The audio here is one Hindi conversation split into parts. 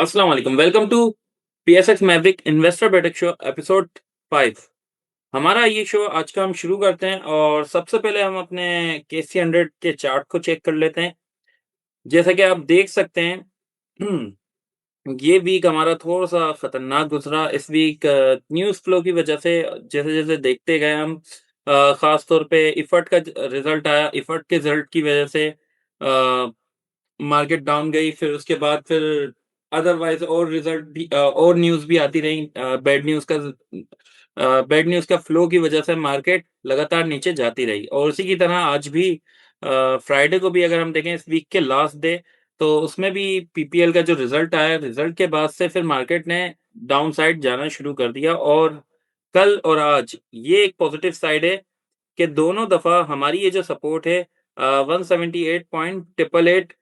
अस्सलाम वालेकुम। Welcome to PSX maverick investor बेटिक शो एपिसोड 5। हमारा ये शो आज का हम शुरू करते हैं और सबसे पहले हम अपने केसी 100 के चार्ट को चेक कर लेते हैं। जैसा कि आप देख सकते हैं ये वीक हमारा थोड़ा-सा खतरनाक गुज़रा। इस वीक न्यूज़ फ्लो की वजह से जैसे-जैसे देखते गए हम ख़ास तौर पे इफर्ट का रिज़ल्ट आया। इफर्ट के रिज़ल्ट की वजह से मार्केट डाउन गई, फिर उसके बाद फिर अदरवाइज़ और रिज़ल्ट भी और न्यूज़ भी आती रहीं। बैड न्यूज़ का फ्लो की वजह से मार्केट लगातार नीचे जाती रही और उसी की तरह आज भी फ्राइडे को भी अगर हम देखें इस वीक के लास्ट डे, तो उसमें भी पीपीएल का जो रिज़ल्ट आया, रिज़ल्ट के बाद से फिर मार्केट ने डाउन साइड जाना शुरू कर दिया और कल और आज ये एक पॉज़िटिव साइड है कि दोनों दफ़ा हमारी ये जो सपोर्ट है 178.888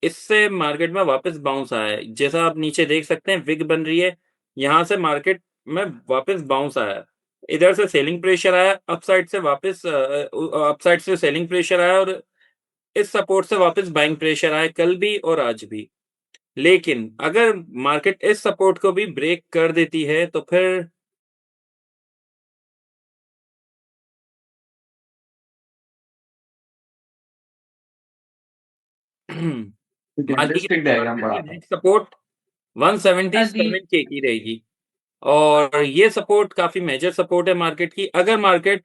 इससे मार्केट में वापस बाउंस आया है। जैसा आप नीचे देख सकते हैं विग बन रही है, यहाँ से मार्केट में वापस बाउंस आया है। इधर से सेलिंग प्रेशर आया, अपसाइड से वापस अपसाइड से सेलिंग प्रेशर आया और इस सपोर्ट से वापस बाइंग प्रेशर आया कल भी और आज भी। लेकिन अगर मार्केट इस सपोर्ट को भी ब्रेक कर देती है तो फिर मार्केट रियलिस्टिक डायग्राम की बनाता हूँ। नेक्स्ट सपोर्ट 177 के की रहेगी और ये सपोर्ट काफ़ी मेजर सपोर्ट है मार्केट की। अगर मार्केट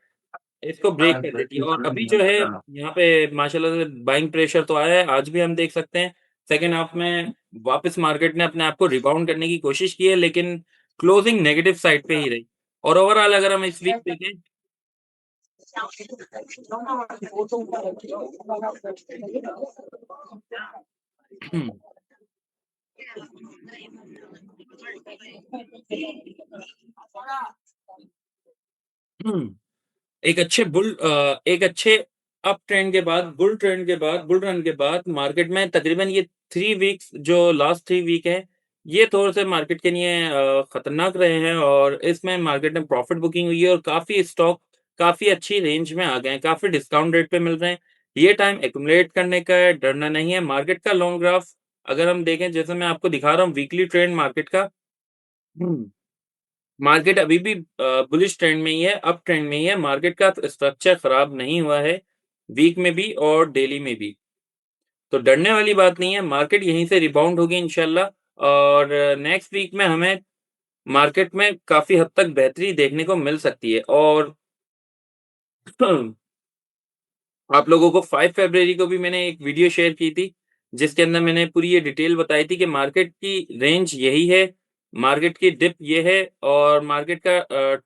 इसको ब्रेक कर देती है और अभी जो है यहाँ पे माशाल्लाह से बाइंग प्रेशर तो आया है, आज भी हम देख सकते हैं। सेकंड हाफ में वापस मार्केट ने अपने आप को रिबाउंड करने की कोशिश की है, लेकिन क्लोजिंग नेगेटिव साइड पे ही रही और ओवरऑल अगर हम इस वीक देखें एक अच्छे अप ट्रेंड के बाद बुल रन के बाद मार्केट में तकरीबन ये 3 वीक्स जो लास्ट 3 वीक हैं, ये थोड़े-से मार्केट के लिए खतरनाक रहे हैं और इसमें मार्केट में प्रॉफिट बुकिंग हुई है और काफ़ी स्टॉक काफ़ी अच्छी रेंज में आ गए हैं, काफ़ी डिस्काउंट रेट पे मिल रहे हैं। ये टाइम एक्यूमुलेट करने का है, डरना नहीं है। मार्केट का लॉन्ग ग्राफ अगर हम देखें, जैसे मैं आपको दिखा रहा हूँ वीकली ट्रेंड मार्केट का। मार्केट अभी भी बुलिश ट्रेंड में ही है, अप ट्रेंड में ही है। मार्केट का स्ट्रक्चर खराब नहीं हुआ है, वीक में भी और डेली में भी। तो डरने वाली बात नहीं है, मार्केट यहीं से रिबाउंड होगी इंशाल्लाह और नेक्स्ट वीक में हमें मार्केट में काफ़ी हद तक बेहतरी देखने को मिल सकती है और आप लोगों को 5 फरवरी को भी मैंने एक वीडियो शेयर की थी, जिसके अंदर मैंने पूरी ये डिटेल बताई थी कि मार्केट की रेंज यही है, मार्केट की डिप ये है और मार्केट का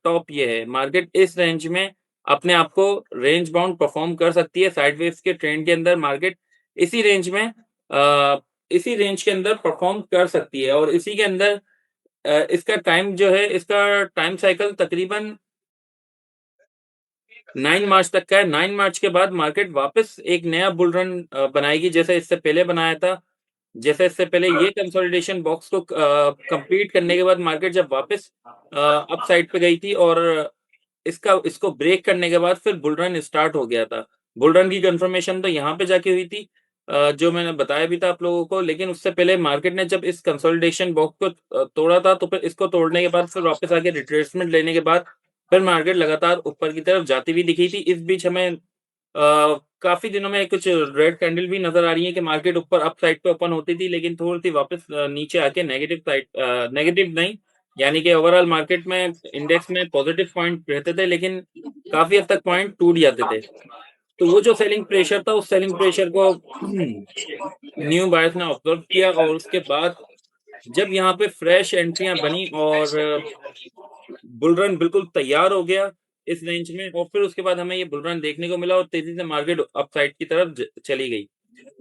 टॉप ये है। मार्केट इस रेंज में अपने आप को रेंज बाउंड परफ़ॉर्म कर सकती है। साइडवेज़ के ट्रेंड के अंदर मार्केट इसी रेंज में इसी रेंज के अंदर परफ़ॉर्म कर सकती है और इसी के अंदर इसका टाइम जो है, इसका टाइम साइकिल तकरीबन 9 मार्च तक का है। 9 मार्च के बाद मार्केट वापस एक नया बुल रन बनाएगी जैसे इससे पहले बनाया था। जैसे इससे पहले ये कंसोलिडेशन बॉक्स को कंप्लीट करने के बाद मार्केट जब वापस अप साइड पे गई थी और इसको ब्रेक करने के बाद फिर बुल रन स्टार्ट हो गया था। बुल रन की कन्फर्मेशन तो यहाँ पे जाके हुई थी, जो मैंने बताया भी था आप लोगों को, लेकिन उससे पहले मार्केट ने जब इस कंसोलिडेशन बॉक्स को तोड़ा था तो फिर इसको तोड़ने के बाद फिर वापस आके रिट्रेसमेंट लेने के बाद फिर मार्केट लगातार ऊपर की तरफ जाती हुई दिखी थी। इस बीच हमें काफ़ी दिनों में कुछ रेड कैंडल भी नज़र आ रही है कि मार्केट ऊपर अप साइड पे ओपन होती थी, लेकिन थोड़ी-सी वापस नीचे आके नेगेटिव नहीं, यानी कि ओवरऑल मार्केट में इंडेक्स में पॉजिटिव पॉइंट रहते थे, लेकिन काफ़ी हद तक पॉइंट टूट जाते थे। तो वो जो सेलिंग प्रेशर था, उस सेलिंग प्रेशर को न्यू बायर्स ने ऑब्ज़र्व किया और उसके बाद जब यहाँ पे फ्रेश एंट्रियाँ बनी और बुल रन बिल्कुल तैयार हो गया इस रेंज में और फिर उसके बाद हमें ये बुल रन देखने को मिला और तेज़ी से मार्केट अपसाइड की तरफ चली गई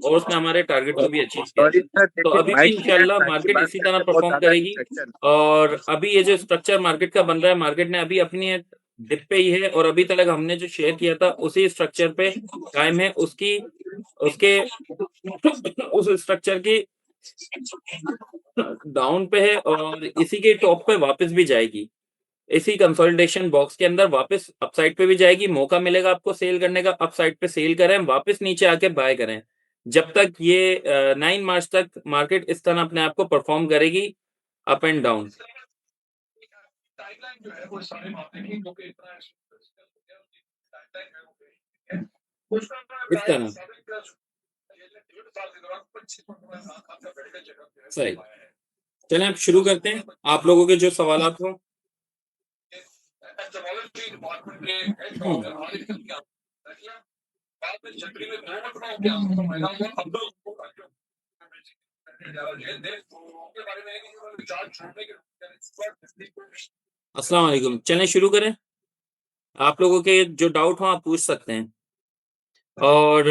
और उसने हमारे टारगेट को भी अचीव किया। सॉरी सर, तो देखिए अभी भी माइक क्लियर इंशाल्लाह ताकि मार्केट बात इसी तरह करते बहुत परफ़ॉर्म ज़्यादा करेगी डिस्ट्रैक्शन। और अभी ये जो स्ट्रक्चर मार्केट का बन रहा है, मार्केट ने अभी अपनी डिप पे ही है और अभी तक हमने जो शेयर किया था उसी स्ट्रक्चर पे कायम है। उसकी उसके उस स्ट्रक्चर की डाउन पे है और इसी के टॉप पे वापस भी जाएगी। इसी कंसोलिडेशन बॉक्स के अंदर वापस अपसाइड पे भी जाएगी, मौका मिलेगा आपको सेल करने का, अपसाइड पे सेल करें, वापस नीचे आके बाय करें। जब तक ये 9 मार्च तक मार्केट इस तरह अपने आप को परफॉर्म करेगी, अप एंड डाउन। इस तरह। सही। चलें अब शुरू करते हैं, आप लोगों के जो सवालात हों। अस्सलाम वालेकुम, चलें शुरू करें? आप लोगों के जो डाउट हों आप पूछ सकते हैं। और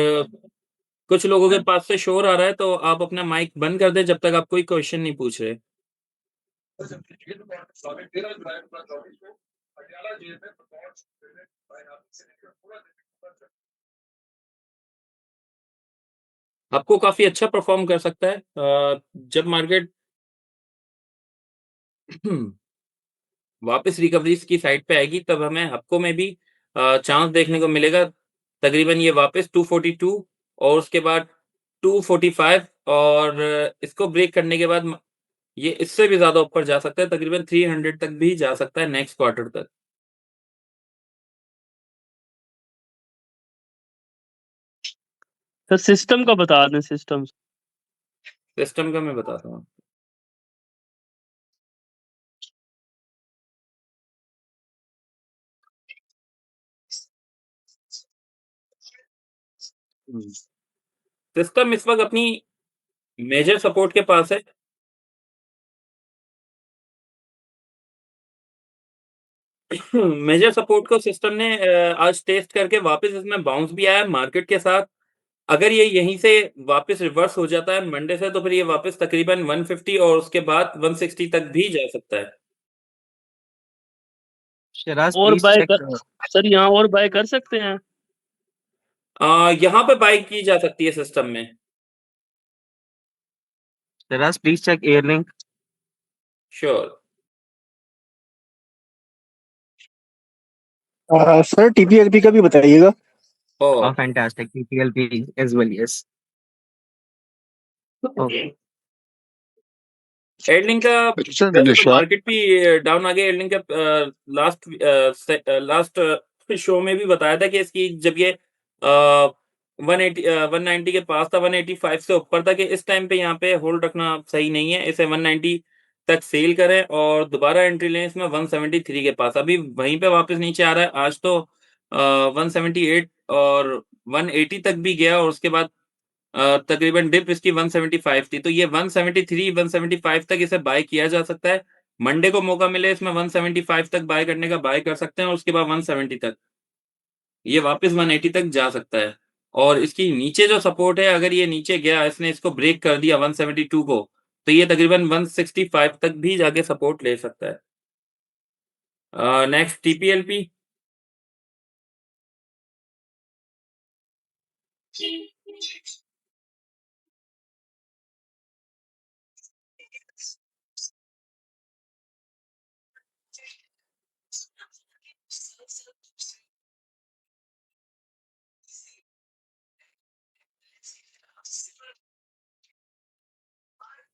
कुछ लोगों के पास से शोर आ रहा है, तो आप अपना माइक बंद कर दें जब तक आप कोई क्वेश्चन नहीं पूछ रहे। आपको काफ़ी अच्छा परफ़ॉर्म कर सकता है जब मार्केट वापस रिकवरीज की साइड पे आएगी, तब हमें हफ्तों में भी चांस देखने को मिलेगा। तकरीबन ये वापस 242 और उसके बाद 245 और इसको ब्रेक करने के बाद ये इससे भी ज़्यादा ऊपर जा सकता है, तकरीबन 300 तक भी जा सकता है नेक्स्ट क्वार्टर तक। सर सिस्टम का बता दें, सिस्टम। सिस्टम का मैं बताता हूँ। सिस्टम इस वक्त अपनी मेजर सपोर्ट के पास है। मेजर सपोर्ट को सिस्टम ने आज टेस्ट करके वापस इसमें बाउंस भी आया मार्केट के साथ। अगर ये यहीं से वापस रिवर्स हो जाता है मंडे से, तो फिर ये वापस तकरीबन 150 और उसके बाद 160 तक भी जा सकता है। शिराज और प्लीज बाय चेक। कर सर, यहाँ और बाय कर सकते हैं? यहाँ पे बाई की जा सकती है सिस्टम में। Shiraz please check Airlink. Sure. Sir TPLP का भी बताइएगा। और fantastic, TPLP as well, yes. Okay. Airlink का वैसे तो मार्केट भी डाउन आ गया। एयरलिंक का लास्ट शो में भी बताया था कि इसकी जब ये 180 190 के पास था, 185 से ऊपर था, कि इस टाइम पे यहाँ पे होल्ड रखना सही नहीं है, इसे 190 तक सेल करें और दोबारा एंट्री लें इसमें 173 के पास। अभी वहीं पे वापस नीचे आ रहा है। आज तो 178 और 180 तक भी गया और उसके बाद तकरीबन डिप इसकी 175 थी, तो ये 173 175 तक इसे बाय किया जा सकता है। मंडे को मौका मिले इसमें 175 तक बाय करने का, बाय कर सकते हैं और उसके बाद 170 तक ये वापस 180 तक जा सकता है। और इसकी नीचे जो सपोर्ट है, अगर ये नीचे गया, इसने इसको ब्रेक कर दिया 172 को, तो ये तकरीबन 165 तक भी जाके सपोर्ट ले सकता है। नेक्स्ट टीपीएलपी।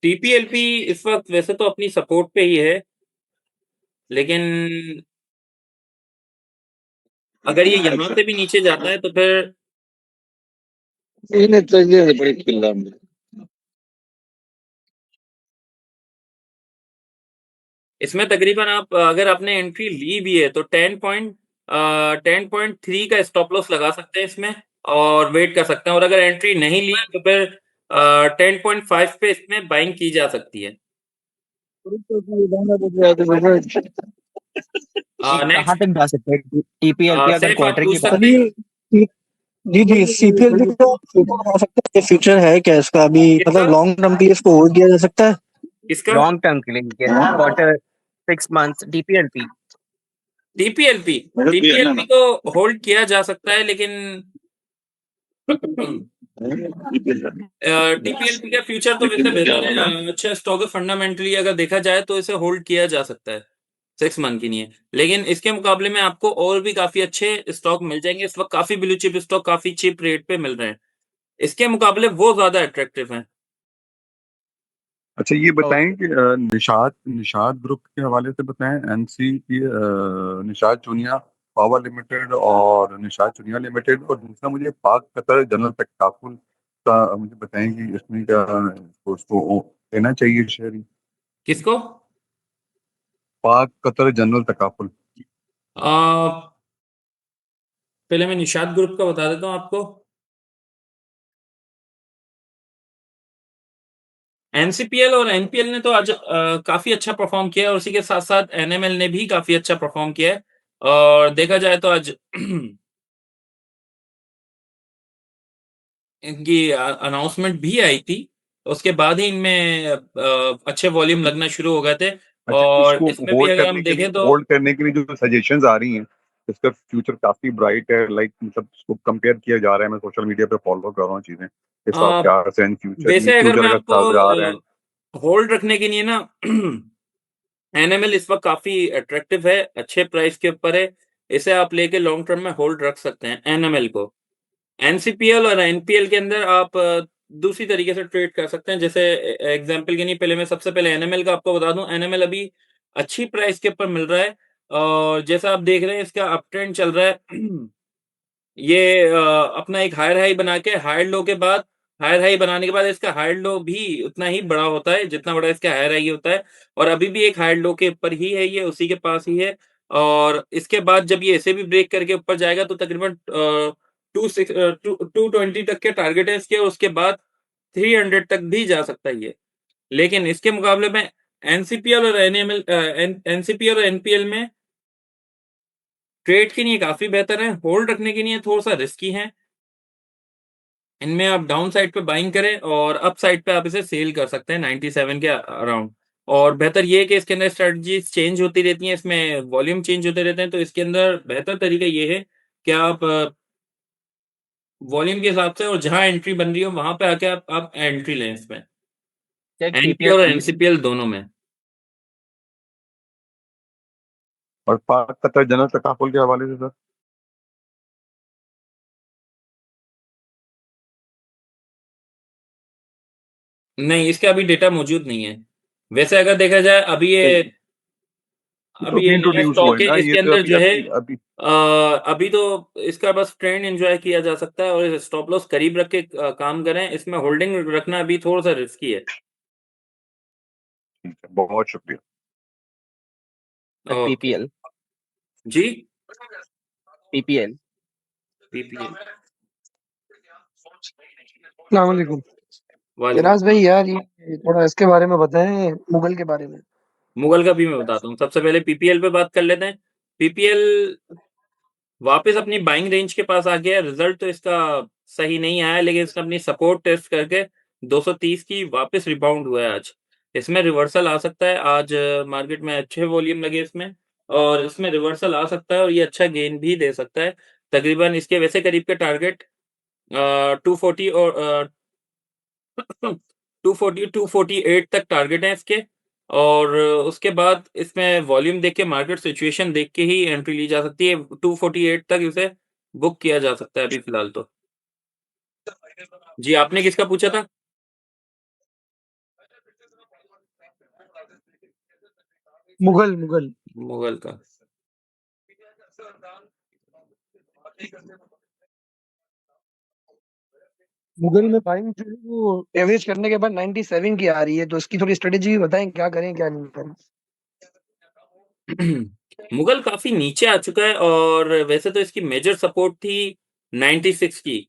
टीपीएलपी इस वक्त वैसे तो अपनी सपोर्ट पे ही है, लेकिन अगर ये यहाँ से भी नीचे जाता है तो फिर इसमें तकरीबन आप अगर आपने एंट्री ली भी है तो 10.3 का स्टॉप लॉस लगा सकते हैं इसमें और वेट कर सकते हैं। और अगर एंट्री नहीं ली तो फिर 10.5 पे इसमें बाइंग की जा सकती है। कहाँ नेक्स्ट तक जा सकते हैं टीपीएलपी अगर सैफ आप क्वार्टर की पूछ बात? सकते हैं। जी जी, सीपीएलपी का फ्यूचर बता सकते हैं? फ्यूचर है क्या इसका अभी, किसका मतलब लॉन्ग टर्म के लिए इसको होल्ड किया जा सकता है? किसका लॉन्ग टर्म के लिए क्वार्टर 6 मंथ्स टीपीएलपी। टीपीएलपी टीपीएलपी को होल्ड किया जा सकता है, लेकिन टीपीएलपी का फ्यूचर तो वैसे बेहतर है। अच्छा स्टॉक है, फंडामेंटली अगर देखा जाए तो इसे होल्ड किया जा सकता है 6 मंथ के लिए। लेकिन इसके मुकाबले में आपको और भी काफी अच्छे स्टॉक मिल जाएंगे। इस वक्त काफी ब्लू चिप स्टॉक काफी चीप रेट पे मिल रहे हैं। इसके मुकाबले वो ज़्यादा अट्रैक्टिव हैं। अच्छा ये बताएं ओके। कि निशात निशात ग्रुप के हवाले से बताएं, एनसी की निशात चुनिया पावर लिमिटेड और निशात चुनिया लिमिटेड, और दूसरा मुझे पाक कतर जनरल तकाफुल का मुझे बताएं कि इसमें क्या उसको लेना चाहिए शेयर? किसको? पाक कतर जनरल तकाफुल। पहले मैं निशात ग्रुप का बता देता हूँ आपको। एनसीपीएल और एनपीएल ने तो आज काफी अच्छा परफॉर्म किया है और उसी के साथ साथ एनएमएल ने भी काफी अच्छा परफॉर्म किया है। और देखा जाए तो आज इनकी अनाउंसमेंट भी आई थी, उसके बाद ही इनमें अच्छे वॉल्यूम लगना शुरू हो गए थे। अच्छा और इसको इसमें भी अगर हम देखें तो होल्ड करने के लिए जो सजेशंस आ रही हैं, इसका फ्यूचर काफी ब्राइट है। लाइक मतलब इसको कंपेयर किया जा रहा है, मैं सोशल मीडिया पे फॉलो कर रहा हूँ चीजें इस अ, वाक़या से, एंड वैसे अगर फ्यूचर मैं अगर आपको अच्छा जा रहा है। होल्ड रखने के लिए ना एनएमएल इस वक्त काफी अट्रैक्टिव है, अच्छे प्राइस के ऊपर है। इसे आप लेके लॉन्ग टर्म में होल्ड रख सकते हैं एनएमएल को। एनसीपीएल और एनपीएल के अंदर आप दूसरी तरीके से ट्रेड कर सकते हैं। जैसे एग्जांपल के लिए पहले मैं सबसे पहले एनएमएल का आपको बता दूं। एनएमएल अभी अच्छी प्राइस के ऊपर मिल रहा है और जैसा आप देख रहे हैं इसका अप ट्रेंड चल रहा है। ये अपना एक हायर हाई बना के हायर लो के बाद, हायर हाई बनाने के बाद इसका हायर लो भी उतना ही बड़ा होता है जितना बड़ा इसका हायर हाई होता है। और अभी भी एक हायर लो के ऊपर ही है, ये उसी के पास ही है। और इसके बाद जब ये ऐसे भी ब्रेक करके ऊपर जाएगा तो तकरीबन 220 तक के टारगेट है इसके। उसके बाद 300 तक भी जा सकता है ये। लेकिन इसके मुकाबले में एनसीपीएल और एनएमएल एनसीपीएल और एनपीएल में ट्रेड के लिए काफी बेहतर है, होल्ड रखने के लिए थोड़ा सा रिस्की है। इनमें आप डाउन साइड पे बाइंग करें और अप साइड पे आप इसे सेल कर सकते हैं 97 के अराउंड। और बेहतर ये है कि इसके अंदर स्ट्रेटजीज चेंज होती रहती हैं, इसमें वॉल्यूम चेंज होते रहते हैं। तो इसके अंदर बेहतर तरीका ये है कि आप वॉल्यूम के हिसाब से और जहां एंट्री बन रही हो वहां पे आके आप एंट्री लें इसमें, क्या एनपी टीपीएल और एनसीपीएल दोनों में। और पाक कतर जनरल तकाफुल के हवाले से सर? नहीं, इसका अभी डेटा मौजूद नहीं है। वैसे अगर देखा जाए ये तो अभी अभी ये नया इंट्रोड्यूस हुआ स्टॉक है है, ना, ये इसके तो अंदर अभी जो है अभी अभी अभी तो इसका बस ट्रेंड एंजॉय किया जा सकता है और स्टॉप लॉस करीब रख के काम करें। इसमें होल्डिंग रखना अभी थोड़ा सा रिस्की है। ठीक है, बहुत शुक्रिया। ओके पीपीएल जी। पीपीएल पीपीएल अस्सलामुअलैकुम। वाले फिराज भाई यार ये थोड़ा इसके बारे में बताएं, मुगल के बारे में। मुगल का भी मैं बताता हूँ। सबसे पहले पीपीएल पे बात कर लेते हैं। पीपीएल वापस अपनी बाइंग रेंज के पास आ गया। रिजल्ट तो इसका सही नहीं आया, लेकिन इसने अपनी सपोर्ट टेस्ट करके 230 की वापस रिबाउंड हुआ है आज। इसमें रिवर्सल आ सकता है। आज मार्केट में अच्छे वॉल्यूम लगे इसमें और इसमें रिवर्सल आ सकता है और ये अच्छा गेन भी दे सकता है। तकरीबन इसके वैसे करीब के टारगेट 240 और 240 248 तक टारगेट है इसके। और उसके बाद इसमें वॉल्यूम देख के, मार्केट सिचुएशन देख के ही एंट्री ली जा सकती है। 248 तक इसे बुक किया जा सकता है अभी फिलहाल तो। जी, आपने किसका पूछा था? मुगल मुगल मुगल का। मुगल में बाइंग जो है वो एवरेज करने के बाद 97 की आ रही है, तो इसकी थोड़ी स्ट्रेटेजी भी बताएं, क्या करें क्या नहीं करें। मुगल काफी नीचे आ चुका है और वैसे तो इसकी मेजर सपोर्ट थी 96 की,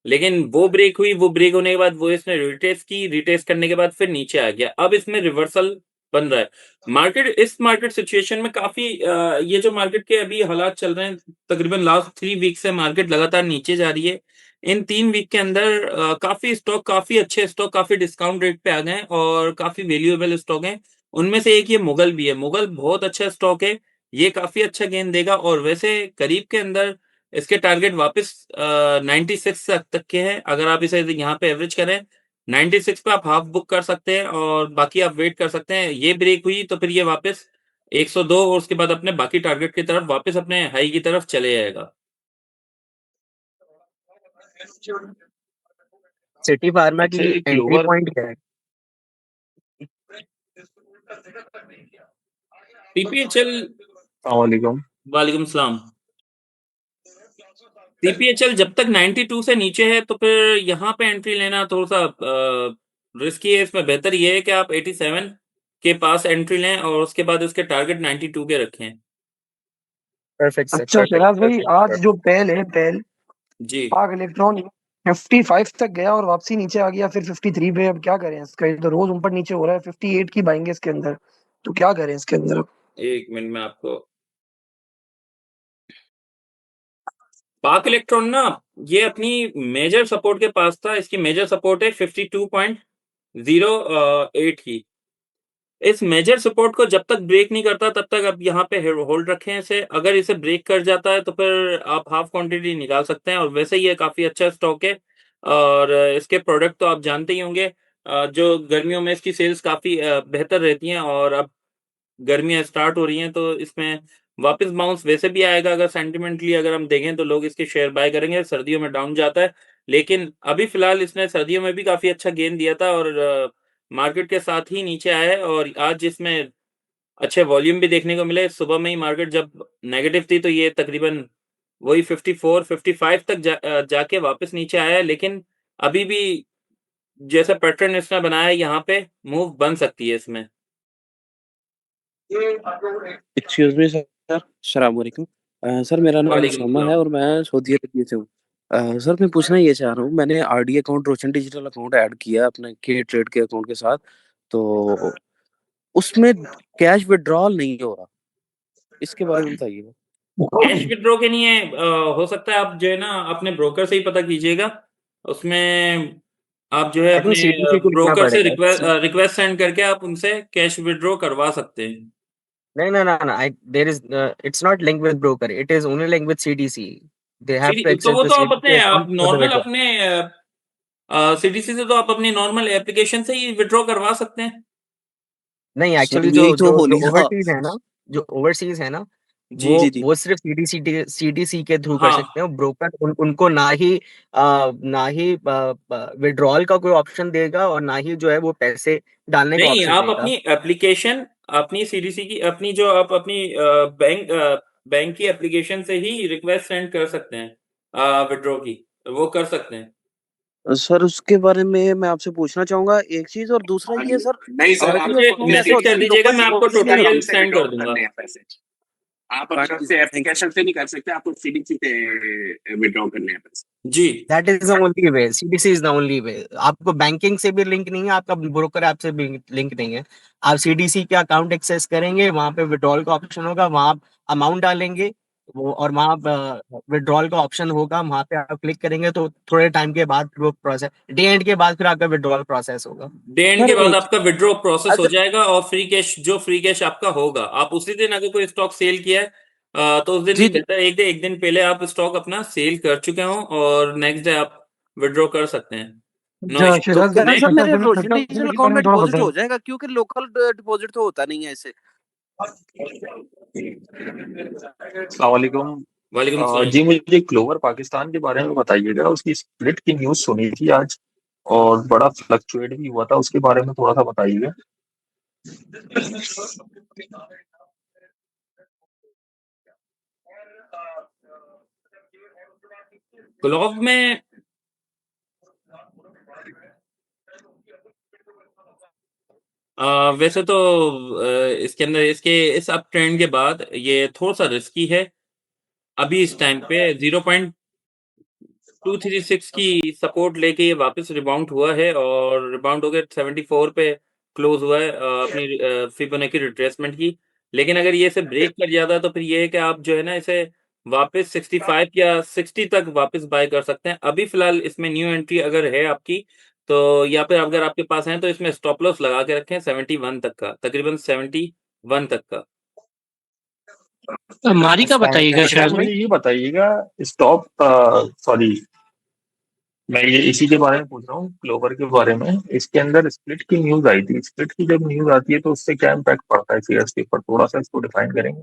लेकिन वो ब्रेक हुई। वो ब्रेक होने के बाद वो इसने रिटेस्ट की, रिटेस्ट करने के बाद फिर नीचे आ गया। अब इसमें रिवर्सल बन रहा है। इस मार्केट सिचुएशन में काफी ये जो मार्केट के अभी हालात चल रहे हैं, तकरीबन लास्ट 3 वीक से मार्केट लगातार नीचे जा रही है। इन 3 वीक के अंदर काफी स्टॉक, काफी अच्छे स्टॉक काफी डिस्काउंट रेट पे आ गए हैं और काफी वैल्यूएबल स्टॉक हैं। उनमें से एक ये मुगल भी है। मुगल बहुत अच्छा स्टॉक है, ये काफी अच्छा गेन देगा। और वैसे करीब के अंदर इसके टारगेट वापस 96 तक के हैं। अगर आप इसे यहाँ पे एवरेज करें 96 पे, आप हाफ बुक कर सकते हैं और बाकी आप वेट कर सकते हैं। ये ब्रेक हुई तो फिर ये वापस 102 और उसके बाद अपने बाकी टारगेट की तरफ वापस अपने हाई की तरफ चले जाएगा। सिटी फार्मा अच्छा की ये एंट्री क्लोवर पॉइंट क्या है? पीपीएचएल वालेकुम। वालेकुम सलाम। पीपीएचएल जब तक 92 से नीचे है तो फिर यहाँ पे एंट्री लेना थोड़ा-सा रिस्की है। इसमें बेहतर ये है कि आप 87 के पास एंट्री लें और उसके बाद उसके टारगेट 92 के रखें। परफेक्ट सर, अच्छा परफेक्ट, शहनाज भाई, परफेक्ट, आज परफेक्ट। जो पेल है, पेल जी। पाक इलेक्ट्रॉनिक 55 तक गया और वापसी नीचे आ गया, फिर 53 पे। अब क्या करें इसका? ये तो रोज ऊपर नीचे हो रहा है। 58 की बाइंग है इसके अंदर, तो क्या करें इसके अंदर अब? 1 मिनट में आपको पाक इलेक्ट्रॉन ना ये अपनी मेजर सपोर्ट के पास था। इसकी मेजर सपोर्ट है 52.08 की। इस मेजर सपोर्ट को जब तक ब्रेक नहीं करता तब तक आप यहाँ पे होल्ड रखें इसे। अगर इसे ब्रेक कर जाता है तो फिर आप हाफ क्वांटिटी निकाल सकते हैं और वैसे ये काफ़ी अच्छा स्टॉक है और इसके प्रोडक्ट तो आप जानते ही होंगे। जो गर्मियों में इसकी सेल्स काफ़ी बेहतर रहती हैं और अब गर्मियाँ स्टार्ट हो रही हैं तो इसमें वापस बाउंस वैसे भी आएगा। अगर सेंटिमेंटली अगर हम देखें तो लोग इसके शेयर बाय करेंगे। सर्दियों में डाउन जाता है, लेकिन अभी फ़िलहाल इसने सर्दियों में भी काफ़ी अच्छा गेन दिया था और मार्केट के साथ ही नीचे आया है और आज इसमें अच्छे वॉल्यूम भी देखने को मिले। सुबह में ही मार्केट जब नेगेटिव थी तो ये तकरीबन वही 54-55 तक जाके वापस नीचे आया है, लेकिन अभी भी जैसा पैटर्न इसने बनाया है यहाँ पे मूव बन सकती है इसमें। एक्सक्यूज़ मी सर, अस्सलाम वालेकुम। सर मेरा नाम वालेकुम उसामा है सलाम। और मैं सऊदी अरबिया से हूँ। सर मैं पूछना ये चाह रहा हूँ, मैंने आरडी अकाउंट रोशन डिजिटल अकाउंट ऐड किया अपने के ट्रेड के अकाउंट के साथ, तो उसमें कैश विथड्रॉल नहीं हो रहा, इसके बारे में बताइए? कैश विथड्रॉ के लिए हो सकता है आप जो है ना अपने ब्रोकर से ही पता कीजिएगा। उसमें आप जो है आई थिंक अपने सीडीसी को लिखना ब्रोकर से पड़ेगा। रिक्वेस्ट सेंड करके आप उनसे कैश विथड्रॉ करवा सकते हैं। नहीं, no, no, no. There is, it's not linked with broker. It is only linked with CDC. They have to तो access वो the तो आप CDC अपने आप account for the normal withdrawal. अपने सीडीसी से तो आप अपनी नॉर्मल एप्लीकेशन से ही विथड्रॉ करवा सकते हैं। नहीं, सर एक्चुअली जो यही तो जो हो जो नहीं रहा। ओवरसीज है ना, जो ओवरसीज है ना, जी। जी। वो सिर्फ सीडीसी के थ्रू कर हाँ। सकते हैं। ब्रोकर उनको ना ही विड्रॉल का कोई ऑप्शन देगा और ना ही जो है वो पैसे डालने का नहीं, ऑप्शन आप देगा। अपनी एप्लीकेशन अपनी सीडीसी की अपनी जो आप अपनी बैंक की एप्लीकेशन से ही रिक्वेस्ट सेंड कर सकते हैं विथड्रॉ की, वो कर सकते हैं। सर उसके बारे में मैं आपसे पूछना चाहूँगा एक चीज़ और दूसरा ये सर नहीं सर, आरडी मुझे अकाउंट ऐसा मैसेज होता कर है कि दीजिएगा, लोकल मैं आपको डिपॉज़िट नहीं ट्यूटोरियल होता। सेंड कर दूँगा। आप हाँ अपने जी, से थैंक यू। एप्लीकेशन से नहीं कर सकते, आपको सीडीसी से विड्रॉ करने हैं पैसे। जी। That is the only way. CDC is the only way. आपको बैंकिंग से भी लिंक नहीं है, आपका ब्रोकर ऐप से भी लिंक नहीं है। आप सीडीसी के अकाउंट एक्सेस करेंगे, वहां पे विड्रॉल का ऑप्शन होगा, वहां आप अमाउंट डालेंगे वो, और वहां विड्रॉल का ऑप्शन होगा, वहां पे आप क्लिक करेंगे तो थोड़े टाइम के बाद वो प्रोसेस, डे एंड के बाद फिर आपका विड्रॉल प्रोसेस होगा। डे एंड सर के बाद एक आपका विथड्रॉ प्रोसेस हो अगर जाएगा और फ्री कैश आपका होगा। आप उसी दिन अगर कोई स्टॉक सेल किया है तो उस दिन जी, भी जी। बेहतर है एक दिन पहले आप स्टॉक अपना सेल कर चुके हों और नेक्स्ट डे आप विथड्रॉ कर सकते हैं। नो अच्छा इश्यू। तो शहनाज यार भाई, सर नेक्स्ट मेरे रोशन 30% डिजिटल के अकाउंट बारे में में थोड़ा डिपॉज़िट बताएं। हो जाएगा क्योंकि लोकल डिपॉज़िट तो होता नहीं है इससे। अस्सलाम वालेकुम। वालेकुम सलाम। जी मुझे क्लोवर पाकिस्तान के बारे में बताइएगा। उसकी स्प्लिट की न्यूज़ सुनी थी आज और बड़ा फ्लक्चुएट भी हुआ था, उसके बारे में थोड़ा सा बताइएगा। ग्लोव में वैसे तो इसके अंदर इसके इस अप ट्रेंड के बाद ये थोड़ा-सा रिस्की है। अभी इस टाइम पे 0.236 की सपोर्ट लेके ये वापस रिबाउंड हुआ है और रिबाउंड होके 74 पे क्लोज़ हुआ है अपनी फिबोनाची रिट्रेसमेंट की। लेकिन अगर ये इसे ब्रेक कर जाता है तो फिर ये है कि आप जो है ना इसे वापस 65 या 60 तक वापस बाय कर सकते हैं। अभी फ़िलहाल इसमें न्यू एंट्री अगर है आपकी तो या फिर अगर आपके पास है तो इसमें स्टॉप लॉस लगा के रखें 71 तक का, तकरीबन 71 तक का। मारी का बताइएगा अच्छा शहनाज मुझे भाई। ये बताइएगा स्टॉप, सॉरी मैं ये इसी के बारे में पूछ रहा हूँ, क्लोवर के बारे में। इसके अंदर स्प्लिट की न्यूज़ आई थी। स्प्लिट की जब न्यूज़ आती है तो उससे क्या इम्पैक्ट पड़ता है शेयर्स के ऊपर, थोड़ा सा इसको डिफाइन करेंगे?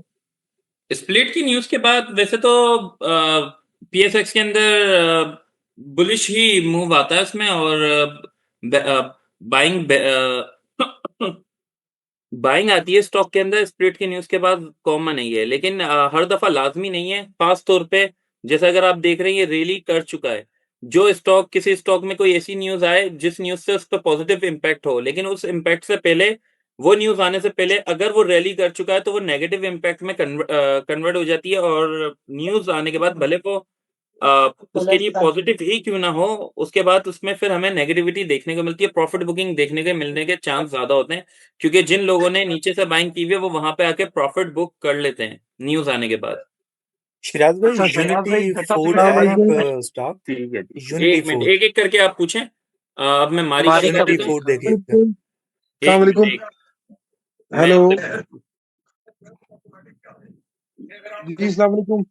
स्प्लिट की न्यूज़ के बाद वैसे तो पीएसएक्स के अंदर बुलिश ही मूव आता है इसमें, और बाइंग बाइंग आती है स्टॉक के अंदर स्प्लिट की न्यूज़ के बाद, कॉमन नहीं है, लेकिन हर दफ़ा लाज़मी नहीं है। ख़ास तौर पे जैसे अगर आप देख रहे हैं ये रैली कर चुका है। जो स्टॉक किसी स्टॉक में कोई ऐसी न्यूज़ आए जिस न्यूज़ से उस पे पॉज़िटिव इम्पैक्ट हो, लेकिन उस इम्पैक्ट से पहले, वो न्यूज़ आने से पहले अगर वो रैली कर चुका है तो वो नेगेटिव इम्पैक्ट में कन्वर्ट हो जाती है, और न्यूज़ आने के बाद भले वो उसके लिए पॉज़िटिव ही क्यों ना हो, उसके बाद उसमें फिर हमें नेगेटिविटी देखने को मिलती है, प्रॉफ़िट बुकिंग देखने के मिलने के चांस ज़्यादा होते हैं, क्योंकि जिन लोगों ने नीचे से बाइंग की हुई है, वो वहाँ पे आके प्रॉफ़िट बुक कर लेते हैं, न्यूज़ आने के बाद। शिराज भाई, अच्छा शिराज भाई यूनिटी छठा फूड सिमेंट है वाले एक स्टॉक, ठीक है जी। यूनिटी एक मिनट, फूड, एक-एक करके आप पूछें। अब मैं मारी का बता यूनिटी देता हूँ। फूड देखिए। एक मिनट, एक मैं हेलो जी, अस्सलाम वालेकुम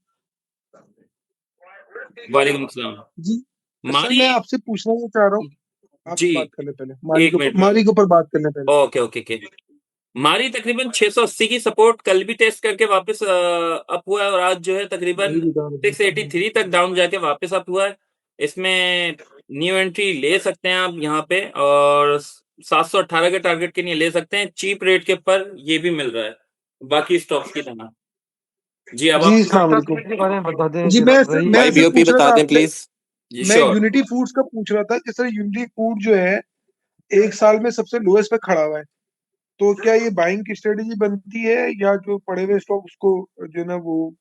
वालेकुम सलाम। जी। सर मारी मैं आपसे पूछना ये चाह रहा हूँ, जी, आपसे बात करने पहले मारी 1 के ऊपर मिनट में बात करने पहले। Okay, okay, okay. मारी तकरीबन 680 की सपोर्ट कल भी टेस्ट करके वापस अप हुआ है, और आज जो है तकरीबन वही बता रहे थे। 683 तक डाउन जाके वापस अप हुआ है। इसमें न्यू एंट्री ले सकते हैं आप यहाँ पे, और 718 के टारगेट के लिए ले सकते हैं। चीप रेट के ऊपर ये भी मिल रहा है, बाकी स्टॉक्स की तरह। जी, अब जी, आप अस्सलाम छठा वालेकुम। सिमेंट के बारे में बता दें जी, शिराज भाई। मैं भाई सर बीओपी पूछ रहा बता था दें आपसे, प्लीज। जी, मैं श्योर। यूनिटी फूड्स का पूछ रहा था कि सर यूनिटी फूड जो है 1 साल में सबसे लोएस्ट पे खड़ा हुआ है, तो क्या ये बाइंग की स्ट्रेटेजी बनती है या जो पड़े हुए स्टॉक उसको जो है ना वो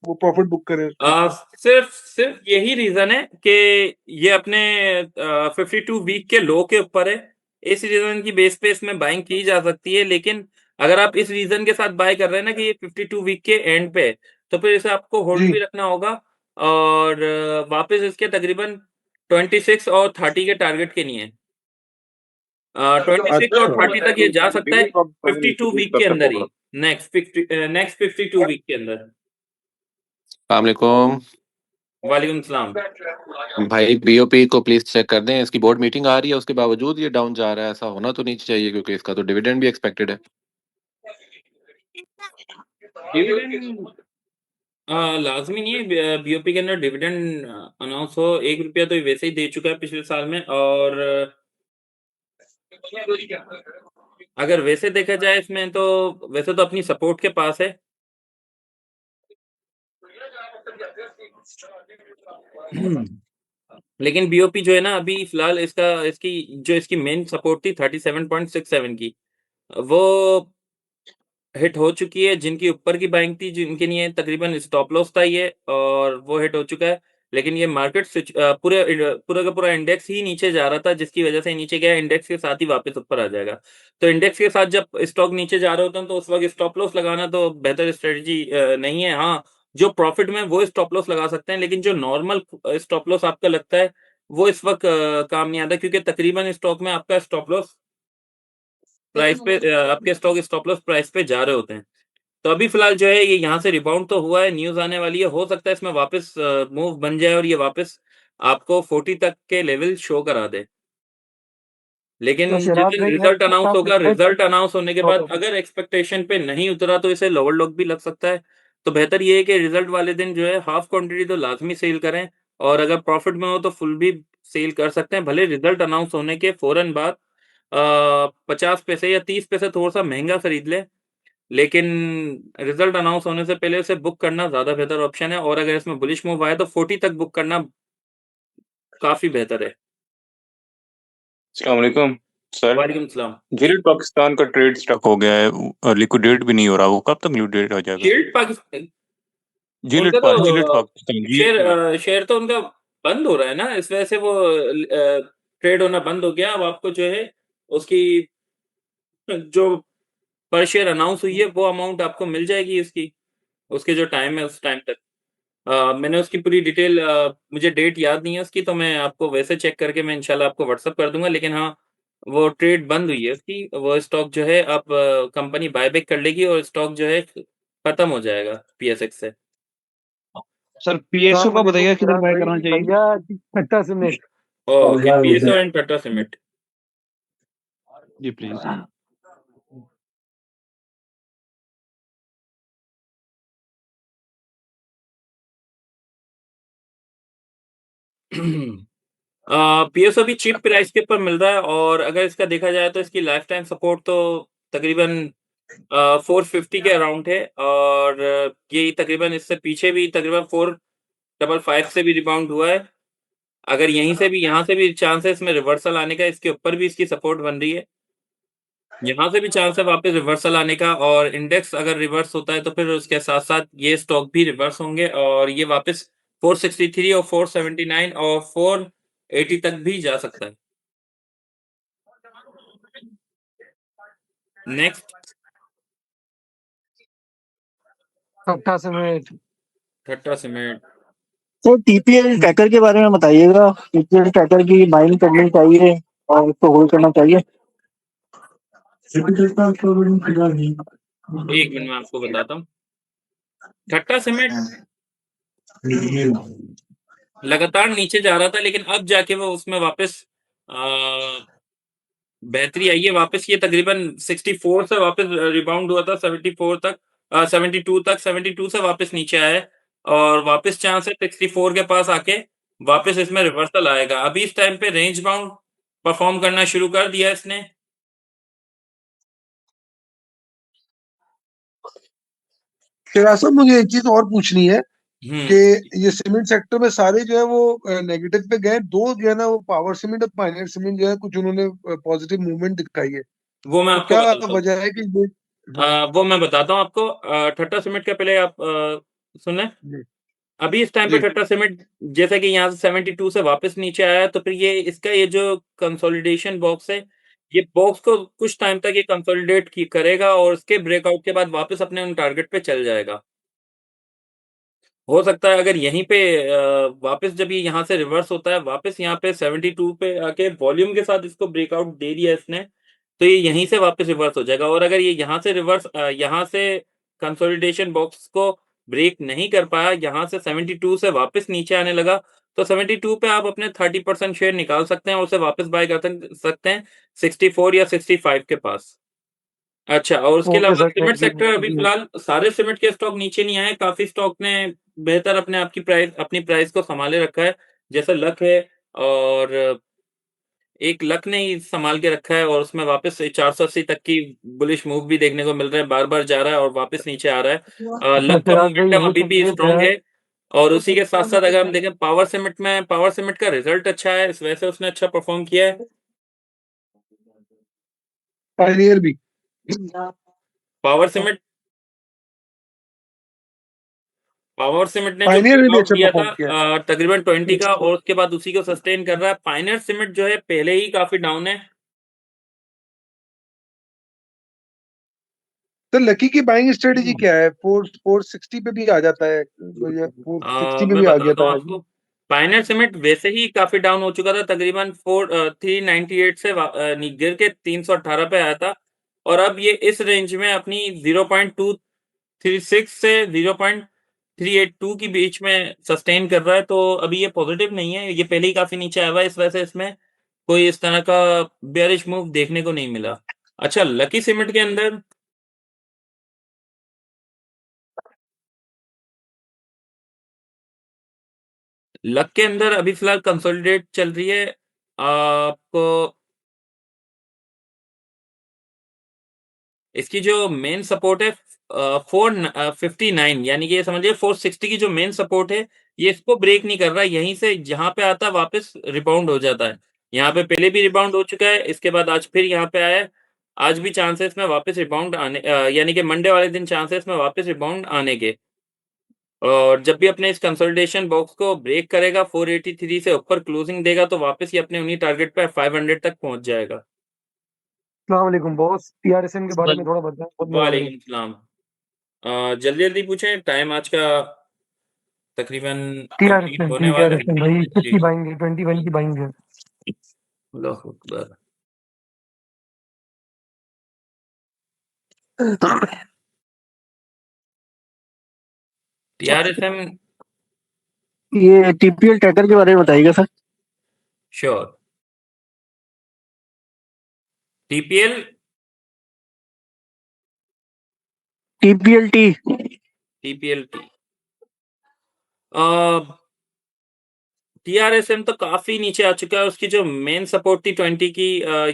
प्रॉफिट बुक करे उस पे? सिर्फ सिर्फ यही रीजन है कि ये अपने 52 वीक के लो के ऊपर है। इस रीजन की बेस पे इसमें बाइंग की जा सकती है, लेकिन अगर आप इस रीजन के साथ बाय कर रहे हैं ना कि ये 52 वीक के एंड पे है, तो फिर इसे आपको होल्ड जी। भी रखना होगा, और वापस इसके तकरीबन 26 और 30 के टारगेट के लिए 26 और 30 तक ये जा सकता है 52 वीक के अंदर ही। नेक्स्ट 52 वीक के अंदर। अस्सलामुअलैकुम वालेकुम सलाम। भाई, बीओपी को प्लीज चेक कर दें। इसकी बोर्ड मीटिंग आ रही है, उसके बावजूद ये डाउन जा रहा है। ऐसा होना तो नहीं चाहिए, क्योंकि इसका तो डिविडेंड भी एक्सपेक्टेड है। डिविडेंड लाजमी नहीं है बीओपी के अंदर डिविडेंड अनाउंस हो। ₹1 तो ये वैसे ही दे चुका है पिछले साल में, और अगर वैसे देखा जाए इसमें, तो वैसे तो अपनी सपोर्ट के पास है। लेकिन बीओपी जो है ना, अभी फिलहाल इसकी मेन सपोर्ट थी 37.67 की, वो हिट हो चुकी है। जिनकी ऊपर की बाइंग थी, जिनके लिए तकरीबन स्टॉप लॉस था ये, और वो हिट हो चुका है। लेकिन ये मार्केट पूरा का पूरा इंडेक्स ही नीचे जा रहा था, जिसकी वजह से नीचे गया। इंडेक्स के साथ ही वापस ऊपर आ जाएगा। तो इंडेक्स के साथ जब स्टॉक नीचे जा रहे होते हैं, तो उस वक़्त स्टॉप लॉस लगाना तो बेहतर स्ट्रेटजी नहीं है। हाँ, जो प्रॉफिट में है वो स्टॉप लॉस लगा सकते हैं, लेकिन जो नॉर्मल स्टॉप लॉस आपका लगता है, वो इस वक़्त काम नहीं आता, क्योंकि तकरीबन स्टॉक में आपका स्टॉप लॉस प्राइस पे आपके स्टॉप लॉस प्राइस पे जा रहे होते हैं। तो अभी फ़िलहाल जो है ये यहाँ से रिबाउंड तो हुआ है, न्यूज़ आने वाली है, हो सकता है इसमें वापस मूव बन जाए और ये वापस आपको 40 तक के लेवल शो करा दे। लेकिन तो जिस शिराज दिन भाई रिज़ल्ट अनाउंस होगा, रिज़ल्ट अनाउंस होने के बाद ओके। अगर एक्सपेक्टेशन पे नहीं उतरा, तो इसे लोअर लॉक भी लग सकता है। तो बेहतर ये है कि रिज़ल्ट वाले दिन जो है हाफ क्वांटिटी तो लाज़मी सेल करें, और अगर प्रॉफ़िट में हो तो फुल भी सेल कर सकते हैं। भले रिज़ल्ट अनाउंस होने के फ़ौरन बाद 50 पैसे या 30 पैसे थोड़ा-सा महँगा खरीद लें, लेकिन रिज़ल्ट अनाउंस होने से पहले उसे बुक करना ज़्यादा बेहतर ऑप्शन है, और अगर इसमें बुलिश मूव आए तो 40 तक बुक करना काफ़ी बेहतर है। अस्सलाम वालेकुम सर। वालेकुम सलाम। गिल्ड पाकिस्तान का ट्रेड स्टक हो गया है, लिक्विडेट भी नहीं हो रहा। वो कब तक लिक्विडेट हो जाएगा? गिल्ड पाकिस्तान जिलेट उनका जिलेट तो पाकिस्तान जी। शेयर तो उनका बंद हो रहा है ना, इस वजह से वो ट्रेड होना बंद हो गया। अब आपको जो है उसकी जो पर शेयर अनाउंस हुई है, वो अमाउंट आपको मिल जाएगी उसकी, उसके जो टाइम है उस टाइम तक। मैंने उसकी पूरी डिटेल मुझे डेट याद नहीं है उसकी, तो मैं आपको वैसे चेक करके मैं इंशाल्लाह आपको व्हाट्सएप कर दूँगा। लेकिन हाँ, वो ट्रेड बंद हुई है उसकी, वो स्टॉक जो है अब कंपनी बायबैक कर लेगी, और स्टॉक जो है खत्म हो जाएगा पीएसएक्स से। सर पीएसओ अस्सलाम का वालेकुम बताइएगा किधर शिराज बाय भाई। करना चाहिए? भैया छठा cement. Okay, PSO and Tata cement. जी प्लीज। पीएसओ भी चीप प्राइस के ऊपर मिल रहा है और अगर इसका देखा जाए तो इसकी लाइफ टाइम सपोर्ट तो तकरीबन 450 के अराउंड है और ये तकरीबन इससे पीछे भी तकरीबन 455 से भी रिबाउंड हुआ है। अगर यहीं से भी यहाँ से भी चांस है इसमें रिवर्सल आने का, इसके ऊपर भी इसकी सपोर्ट बन रही है। यहाँ से भी चांस है वापस रिवर्सल आने का और इंडेक्स अगर रिवर्स होता है तो फिर उसके साथ-साथ ये स्टॉक भी रिवर्स होंगे और ये वापस 463 और 479 और 480 तक भी जा सकता है। नेक्स्ट ठट्टा सीमेंट। ठट्टा सीमेंट। तो टीपीएल ट्रैकर के बारे में बताइएगा, टीपीएल ट्रैकर की बाइंग करनी चाहिए और उसको होल्ड करना चाहिए। एक मिनट में आपको बताता हूँ। ठट्टा सीमेंट लगातार नीचे जा रहा था लेकिन अब जाके वो उसमें वापस बेहतरी आई है। वापस ये तकरीबन 64 से वापस रिबाउंड हुआ था 74 तक 72 तक 72 से वापस नीचे आया है और वापस चांस है 64 के पास आके वापस इसमें रिवर्सल आएगा। अभी इस टाइम पे रेंज बाउंड परफॉर्म करना शुरू कर दिया इसने। चिराग साहब मुझे एक चीज और पूछनी है कि हुँ। ये सीमेंट सेक्टर में सारे जो है वो नेगेटिव पे गए, दो जो है ना वो पावर सीमेंट और पायनियर सीमेंट जो है कुछ उन्होंने पॉजिटिव मूवमेंट दिखाई है, वो मैं तो आपको क्या बताता हूँ। वजह है कि ये हाँ वो मैं बताता हूँ आपको। ठट्टा सीमेंट का पहले आप सुनें। जी अभी इस टाइम पे जी ठट्टा सीमेंट जैसा कि यहाँ से 72 से वापस नीचे आया है, तो फिर ये इसका ये जो कंसोलिडेशन बॉक्स है, ये बॉक्स को कुछ टाइम तक ये कंसोलिडेट की करेगा और उसके ब्रेकआउट के बाद वापस अपने उन टारगेट पे चल जाएगा। हो सकता है अगर यहीं पे वापस जब ये यहाँ से रिवर्स होता है, वापस यहाँ पे 72 पे आके वॉल्यूम के साथ इसको ब्रेकआउट दे दिया इसने, तो ये यहीं से वापस रिवर्स हो जाएगा और अगर ये यहाँ से रिवर्स यहाँ से कंसोलिडेशन बॉक्स को ब्रेक नहीं कर पाया, यहाँ से 72 से वापस नीचे आने लगा, तो 72 पे आप अपने 30% शेयर निकाल सकते हैं और उसे वापस बाय कर सकते हैं 64 या 65 के पास। अच्छा और उसके ओके अलावा सर, सीमेंट थैंक सेक्टर अभी यू। फिलहाल सारे सीमेंट के स्टॉक नीचे नहीं आए, काफ़ी स्टॉक ने बेहतर अपनी प्राइस को सँभाले रखा है। जैसे लक है और एक लक ने ही सँभाल के रखा है और उसमें वापस से 480 तक की बुलिश मूव भी देखने को मिल रहा है, बार-बार जा रहा है और वापस नीचे आ रहा है। अच्छा लक का चिराग भाई, मोमेंटम ये अभी भी कंप्लीट स्ट्रॉन्ग है। है और उसी के साथ-साथ अगर हम देखें पावर सीमेंट का रिज़ल्ट अच्छा है, इस वजह से उसने अच्छा परफ़ॉर्म किया है। पायनियर भी पावर सीमेंट पावर सीमेंट ने जो पायनियर ने भी ब्रेकआउट अच्छा दिया था परफॉर्म किया है। तकरीबन 20 का और उसके बाद उसी को सस्टेन कर रहा है। पायनियर सीमेंट जो है पहले ही काफ़ी डाउन है। तो लकी की बाइंग स्ट्रेटेजी क्या है? 460 पे भी आ जाता है, या 460 पे मैं भी आ गया बताता हूँ था आज। आपको। पायनियर सीमेंट वैसे ही काफ़ी डाउन हो चुका था तकरीबन 398 से गिर के 318 पे आया था और अब ये इस रेंज में अपनी 0.236 से 0.382 की बीच में सस्टेन कर रहा है, तो अभी ये पॉजिटिव नहीं है। ये पहले ही काफ़ी नीचे आया हुआ है, इस वजह से इसमें कोई इस तरह का बेयरिश मूव देखने को नहीं मिला। अच्छा लकी सीमेंट के अंदर लक के अंदर अभी फ़िलहाल कंसोलिडेट चल रही है। आपको इसकी जो मेन सपोर्ट है 59 यानी कि ये समझिए 460 की जो मेन सपोर्ट है, ये इसको ब्रेक नहीं कर रहा है। यहीं से जहाँ पे आता है वापस रिबाउंड हो जाता है। यहाँ पे पहले भी रिबाउंड हो चुका है, इसके बाद आज फिर यहाँ पे आया है। आज भी चांस है इसमें वापस रिबाउंड यानी कि मंडे वाले दिन चांस है इसमें वापस रिबाउंड आने के। और जब भी अपने इस कंसोलिडेशन बॉक्स को ब्रेक करेगा 483 से ऊपर क्लोजिंग देगा तो वापस ये अपने उन्हीं टारगेट पे 500 तक पहुँच जाएगा। अस्सलाम वालेकुम बॉस, टीआरएसएम के बारे में थोड़ा बताएं, बहुत मेहरबानी। वालेकुम सलाम। जल्दी-जल्दी पूछें, टाइम आज का तकरीबन कंप्लीट टीआरएसएम होने वाला है। टीआरएसएम भाई, जी। किसकी बाइंग है? 21 की बाइंग है। अल्लाहू अकबर। टीआरएसएम ये टीपीएल ट्रैकर के बारे में बताइएगा sir. Sure. TPL TPL TPL T TRSM तो काफ़ी नीचे आ चुका है, उसकी जो मेन सपोर्ट थी 20 की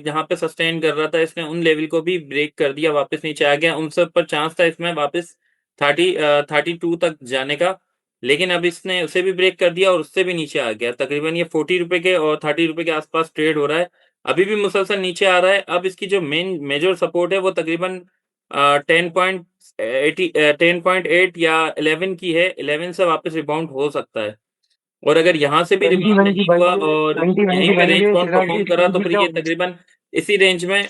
यहाँ पे सस्टेन कर रहा था, इसने उन लेवल को भी ब्रेक कर दिया, वापस नीचे आ गया, उनसे ऊपर चांस था इसमें वापस 32 तक जाने का, लेकिन अब इसने उसे भी ब्रेक कर दिया और उससे भी नीचे आ गया, तकरीबन ये 40 रुपए के और 30 रुपए के आसपास ट्रेड हो रहा है, अभी भी मुसलसल नीचे आ रहा है, अब इसकी जो मेजर सपोर्ट है वो तकरीबन 10.8 या 11 की है, 11 से वापस रिबाउंड हो सकता है। और अगर यहाँ से भी 20 रिबाउंड 1 नहीं की हुआ बाइंग और 20 1 यहीं की पे बाइंग रेंज बाउंड चिराग परफॉर्म जी करा तो फिर फिर क्या ये होगा? तकरीबन इसी रेंज में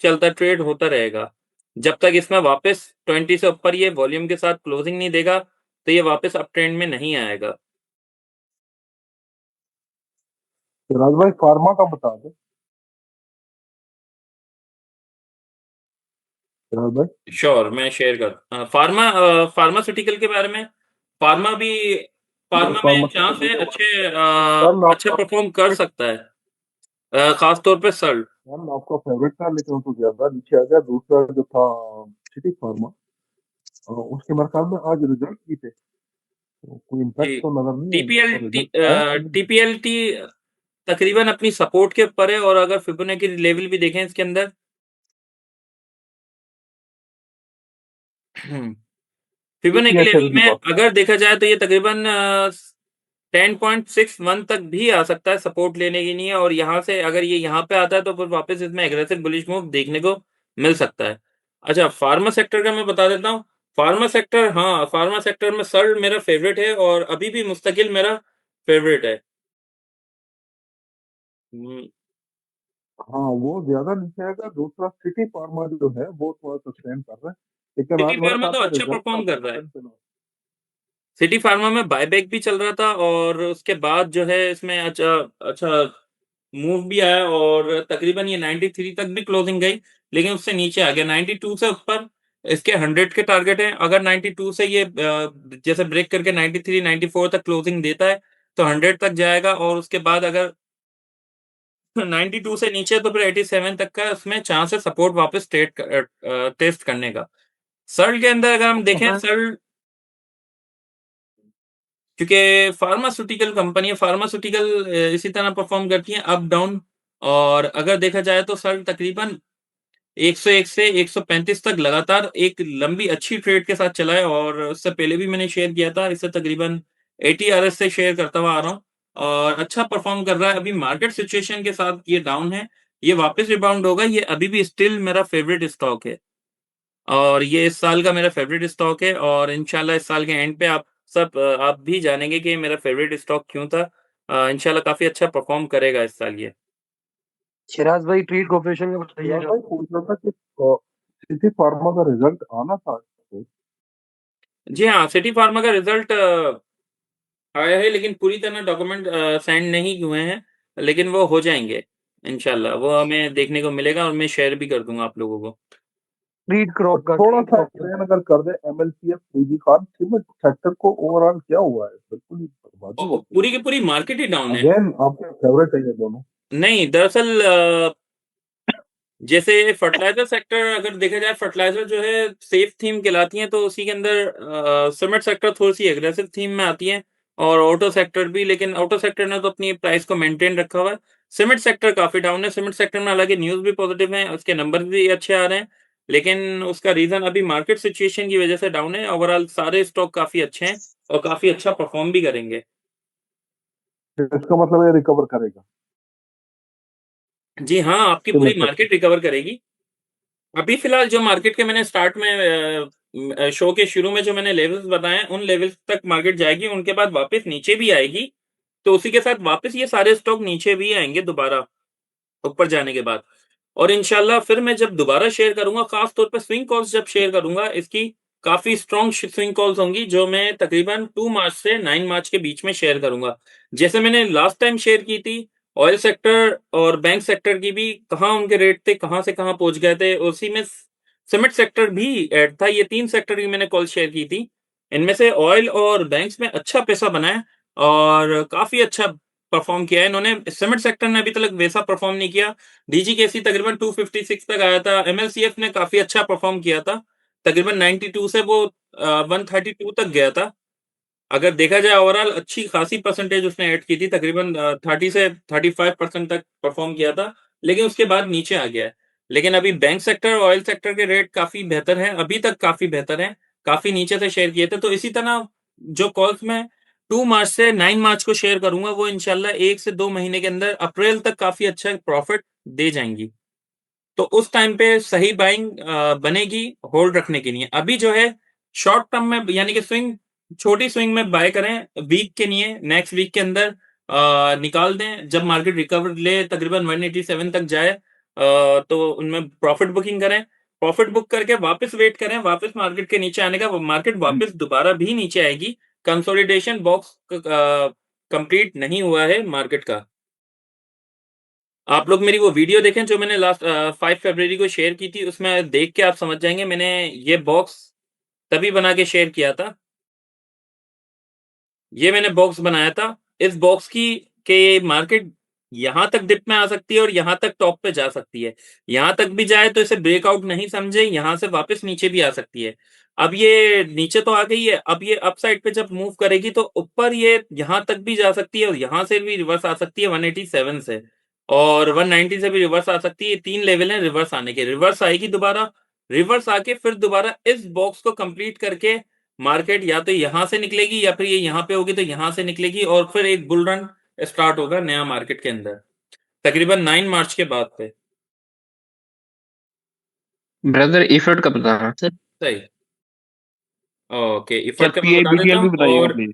चलता ट्रेड होता रहेगा। जब तक इसमें वापस 20 से ऊपर ये वॉल्यूम के साथ क्लोजिंग नहीं देगा, तो ये वापस अप ट्रेंड में नहीं आएगा। चिराग भाई फार्मा का बता दे। चिराग भाई श्योर, मैं शेयर कर फार्मास्यूटिकल के बारे में, फार्मा भी फार्मा में चांस है अच्छा परफॉर्म कर सकता है, खास तौर पे सर्ल्ड। मैम आपका फेवरेट था लेकिन वो तो ज्यादा नीचे आ गया। दूसरा जो था सिटी फार्मा, उसके मेरे ख्याल में आज रिजल्ट भी थे, तो कोई इम्पैक्ट जी, तो नजर नहीं है इनका, तो टीपीएलटी रिजल्ट आया कि नहीं? टीपीएलटी तकरीबन अपनी सपोर्ट के ऊपर है, और अगर फिबोनाची लेवल भी देखें इसके अंदर फिबोनाची TPHL लेवल की में बात कर। अगर देखा जाए तो ये तकरीबन 10.61 तक भी आ सकता है सपोर्ट लेने के लिए, और यहाँ से अगर ये यहाँ पे आता है तो फिर वापस इसमें एग्रेसिव बुलिश मूव देखने को मिल सकता है। अच्छा, फार्मा सेक्टर का मैं बता देता हूँ। फार्मा सेक्टर में सर्ल मेरा फेवरेट है और अभी भी मुस्तकिल मेरा फेवरेट है। हम्म, हाँ वो ज्यादा नीचे आएगा। दूसरा सिटी फार्मा जो है वो थोड़ा सस्टेन कर रहा है, लेकिन सिटी आज मेरे फार्मा ख्याल तो से अच्छा रिजल्ट का परफॉर्म कर रहा है। पोटेंशियल है। सिटी फार्मा में बायबैक भी चल रहा था और उसके बाद जो है इसमें अच्छा अच्छा मूव भी आया और तकरीबन ये 93 तक भी क्लोजिंग गई, लेकिन उससे नीचे आ गया 92 से ऊपर। इसके 100 के टारगेट हैं, अगर 92 से ये जैसे ब्रेक करके 93 94 तक क्लोजिंग देता है तो 100 तक जाएगा, और उसके बाद अगर 92 से नीचे तो फिर 87 तक का उसमें चांस है सपोर्ट वापस टेस्ट करने का। सर्ल के अंदर अगर हम देखें, अगर सर्ल क्योंकि फार्मास्यूटिकल कंपनी है, फार्मास्यूटिकल इसी तरह परफॉर्म करती है अप डाउन, और अगर देखा जाए तो सर्ल तकरीबन 101 से 135 तक लगातार एक लंबी अच्छी ट्रेड के साथ चला है, और उससे पहले भी मैंने शेयर किया था, इससे तकरीबन 80 आरएस से शेयर करता हुआ आ रहा हूँ और अच्छा परफॉर्म कर रहा है। अभी मार्केट सिचुएशन के साथ ये डाउन है, ये वापस रिबाउंड होगा, ये अभी भी स्टिल मेरा फेवरेट स्टॉक है, और ये इस साल का मेरा फेवरेट स्टॉक है, और इंशाल्लाह इस साल के एंड पे आप भी जानेंगे कि ये मेरा फेवरेट स्टॉक क्यों था। इंशाल्लाह काफी अच्छा परफॉर्म करेगा इस साल ये। शिराज भाई ट्रेड कॉर्पोरेशन का चिराग बताइएगा। भाई पूछ रहा था कि सिटी फार्मा का रिजल्ट आना था तो। जी हाँ, सिटी फार्मा का रिजल्ट आया है, लेकिन पूरी तरह डॉक्यूमेंट सेंड नहीं हुए हैं, लेकिन वो हो जाएंगे इंशाल्लाह, वो हमें देखने को मिलेगा और मैं शेयर भी कर दूंगा आप लोगों को। ट्रेड और क्रॉप का थोड़ा ट्रेड सा क्रॉप का एक्सप्लेन अगर कर दे MLCF CG Khan cement sector को ओवरऑल क्या हुआ है? बिल्कुल ही बर्बादी हो गई। पूरी की पूरी मार्केट ही डाउन है। अगेन आपके फेवरेट है ये दोनों। नहीं, दरअसल जैसे फर्टिलाइजर सेक्टर अगर देखा जाए, फर्टिलाइजर जो है सेफ थीम कहलाती है, तो उसी के अंदर सीमेंट सेक्टर थोड़ी सी एग्रेसिव थीम में आती है, और ऑटो सेक्टर भी, लेकिन ऑटो सेक्टर ने तो अपनी प्राइस को मेंटेन रखा हुआ है। सीमेंट सेक्टर काफी डाउन है। सीमेंट सेक्टर में हालांकि न्यूज भी पॉजिटिव है, उसके नंबर भी अच्छे आ रहे हैं, लेकिन उसका रीजन अभी मार्केट सिचुएशन की वजह से डाउन है। ओवरऑल सारे स्टॉक काफी अच्छे हैं और काफी अच्छा परफॉर्म भी करेंगे। इसका मतलब ये रिकवर करेगा जी हाँ, आपकी पूरी सीमेंट सेक्टर। मार्केट रिकवर करेगी। अभी फिलहाल जो मार्केट के मैंने स्टार्ट में शो के शुरू में जो मैंने लेवल्स बताए हैं, उन लेवल्स तक मार्केट जाएगी, उनके बाद वापस नीचे भी आएगी, तो उसी के साथ वापस ये सारे स्टॉक नीचे भी आएंगे दोबारा ऊपर जाने के बाद। और इंशाल्लाह फिर मैं जब दोबारा शेयर करूंगा, खास तौर पे स्विंग कॉल्स जब शेयर करूंगा, इसकी काफी स्ट्रॉन्ग स्विंग कॉल्स होंगी जो मैं तकरीबन 2 मार्च से 9 मार्च के बीच में शेयर करूंगा। जैसे मैंने लास्ट टाइम शेयर की थी, ऑयल सेक्टर और बैंक सेक्टर की भी कहाँ उनके रेट थे, कहाँ से कहाँ पहुंच गए थे, उसी में सीमेंट सेक्टर भी ऐड था। ये 3 सेक्टर की मैंने कॉल शेयर की थी। इनमें से ऑयल और बैंक्स में अच्छा पैसा बना है और काफी अच्छा परफॉर्म किया है इन्होंने। सीमेंट सेक्टर ने अभी तक वैसा परफॉर्म नहीं किया। डीजीकेसी तकरीबन 256 तक आया था। एमएलसीएफ ने काफी अच्छा परफॉर्म किया था, तकरीबन 92 से वो 132 तक गया था। अगर देखा जाए ओवरऑल अच्छी खासी परसेंटेज उसने ऐड की थी, तकरीबन 30 से 35% तक परफॉर्म किया था, लेकिन उसके बाद नीचे आ गया है। लेकिन अभी बैंक सेक्टर और ऑयल सेक्टर के रेट काफी बेहतर हैं, अभी तक काफी बेहतर हैं, काफी नीचे से शेयर किए थे। तो इसी तरह जो कॉल्स मैं 2 मार्च से 9 मार्च को शेयर करूंगा, वो इंशाल्लाह 1 से 2 महीने के अंदर अप्रैल तक काफी अच्छा प्रॉफिट दे जाएंगी। तो उस टाइम पे सही बाइंग बनेगी होल्ड रखने के लिए। अभी जो है शॉर्ट टर्म में, यानी कि स्विंग, छोटी स्विंग में बाय करें वीक के लिए, नेक्स्ट वीक के अंदर निकाल दें। जब मार्केट रिकवर ले तकरीबन 187 तक जाए तो उनमें प्रॉफिट बुकिंग करें। प्रॉफिट बुक करके वापस वेट करें वापस मार्केट के नीचे आने का। मार्केट वापस दोबारा भी नीचे आएगी, कंसोलिडेशन बॉक्स कंप्लीट नहीं हुआ है मार्केट का। आप लोग मेरी वो वीडियो देखें जो मैंने लास्ट 5 फरवरी को शेयर की थी, उसमें देख के आप समझ जाएंगे मैंने ये बॉक्स तभी बना के शेयर किया था। ये मैंने बॉक्स बनाया था, इस बॉक्स की के मार्केट यहां तक डिप में आ सकती है और यहां तक टॉप पे जा सकती है। यहां तक भी जाए तो इसे ब्रेकआउट नहीं समझे, यहां से वापस नीचे भी आ सकती है। अब ये नीचे तो आ गई है, अब ये अप साइड पे जब मूव करेगी तो ऊपर ये यहां तक भी जा सकती है और यहां से भी रिवर्स आ सकती है 187 से, और 190 से भी रिवर्स आ सकती है। ये 3 लेवल हैं रिवर्स आने के। रिवर्स आएगी दोबारा, रिवर्स आके फिर दोबारा इस बॉक्स को कंप्लीट करके मार्केट या तो यहां से निकलेगी या फिर ये यहां पे होगी तो यहां से निकलेगी, और फिर एक बुल रन स्टार्ट होगा नया मार्केट के अंदर तकरीबन 9 मार्च के बाद पे। ब्रदर इफर्ट का बता रहा सर सही, ओके। सर इफर्ट का मैं बता देता पीआईबीटीएल भी हूँ, बताइएगा और प्लीज।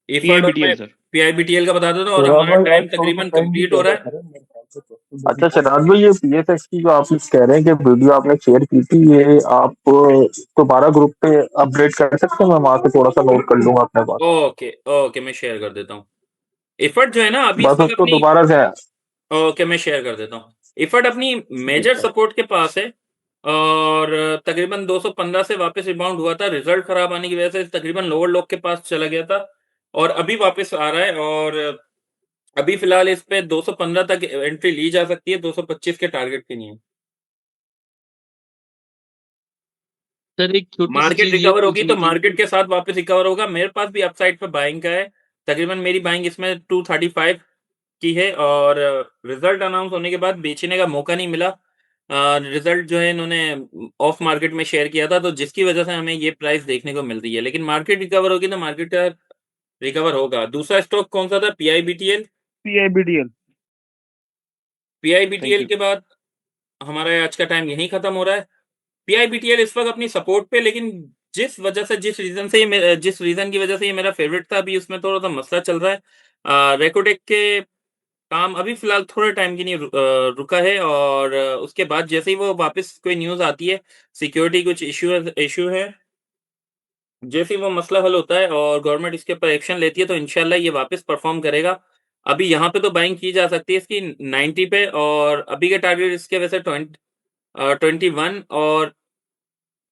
इफर्ट और मैं पीआईबीटीएल सर। पीआईबीटीएल का बता देता हूँ, और चिराग हमारा भाई टाइम आज थोड़ा सा तकरीबन टाइम भी कंप्लीट हो ज्यादा रहा है। करें मेरे ख्याल से तो अच्छा चिराग भाई, ये पीएसएक्स की जो आप कह रहे हैं कि वीडियो आपने शेयर की थी, ये आप दोबारा ग्रुप पे अपडेट कर सकते हैं? मैं वहां से थोड़ा सा नोट कर लूंगा अपने पास। ओके ओके, मैं शेयर कर देता हूँ। इफर्ट जो है ना अभी इस बस वक्त उसको अपनी, दोबारा से। ओके मैं शेयर कर देता हूँ। इफर्ट अपनी मेजर सपोर्ट के पास है, और तकरीबन 215 से वापस रिबाउंड हुआ था। रिजल्ट खराब आने की वजह से तकरीबन लोअर लोग के पास चला गया था, और अभी वापस आ रहा है। और अभी फिलहाल इस पे 215 तक एंट्री ली जा सकती है 225 के टारगेट के लिए। सर एक छोटी सी मार्केट चीज ये रिकवर होगी पूछनी तो थी। मार्केट के साथ वापस रिकवर होगा। मेरे पास भी अपसाइड पे बाइंग का है, तकरीबन मेरी बाइंग इसमें 235 की है, और रिजल्ट अनाउंस होने के बाद बेचने का मौका नहीं मिला। रिजल्ट जो है इन्होंने ऑफ मार्केट में शेयर किया था, तो जिसकी वजह से हमें ये प्राइस देखने को मिल रही है। लेकिन मार्केट रिकवर होगी तो मार्केट का रिकवर होगा। दूसरा स्टॉक कौन सा था? PIBTL. PIBTL. Thank PIBTL you. के बाद हमारा आज का टाइम यहीं खत्म हो रहा है। पीआईबीटीएल इस वक्त अपनी सपोर्ट पे, लेकिन जिस वजह से, जिस रीजन की वजह से ये मेरा फेवरेट था, अभी उसमें थोड़ा सा मसला चल रहा है। रेकोटेक के काम अभी फिलहाल थोड़े टाइम के लिए रुका है, और उसके बाद जैसे ही वो वापस कोई न्यूज़ आती है, सिक्योरिटी कुछ इश्यू है, जैसे ही वो मसला हल होता है और गवर्नमेंट इसके ऊपर एक्शन लेती है, तो इंशाल्लाह ये वापस परफॉर्म करेगा। अभी यहाँ पे तो बाइंग की जा सकती है इसकी 90 पे, और अभी के टारगेट इसके वैसे 21 और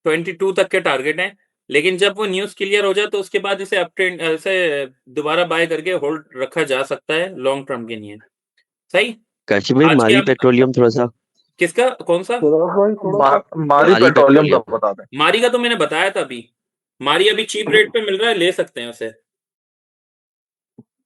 22 तक के टारगेट हैं। लेकिन जब वो न्यूज़ क्लियर हो जाए तो उसके बाद इसे अपट्रेंड ऐसे दोबारा बाय करके होल्ड रखा जा सकता है लॉन्ग टर्म के लिए। सही। काशी भाई आज के मारी हम पेट्रोलियम थोड़ा सा। किसका, कौन सा? चिराग भाई थोड़ा सा मारी मारी पेट्रोलियम का पेट्रोलियम। बता दें। मारी का तो मैंने बताया था अभी। मारी अभी चीप रेट पे मिल रहा है, ले सकते हैं उसे।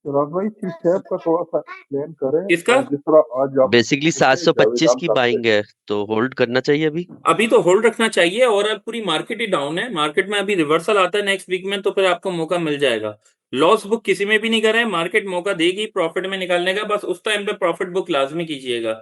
चिराग भाई सीशैप का थोड़ा सा एक्सप्लेन करें। किसका? जिस तरह आज आप बेसिकली 725 की बाइंग है तो होल्ड करना चाहिए अभी। अभी तो होल्ड रखना चाहिए, और अब पूरी मार्केट ही डाउन है। मार्केट में अभी रिवर्सल आता है नेक्स्ट वीक में, तो फिर आपको मौका मिल जाएगा। लॉस बुक किसी में भी नहीं करें, मार्केट मौका देगी प्रॉफिट में निकालने का, बस उस टाइम पे प्रॉफिट बुक लाजमी कीजिएगा।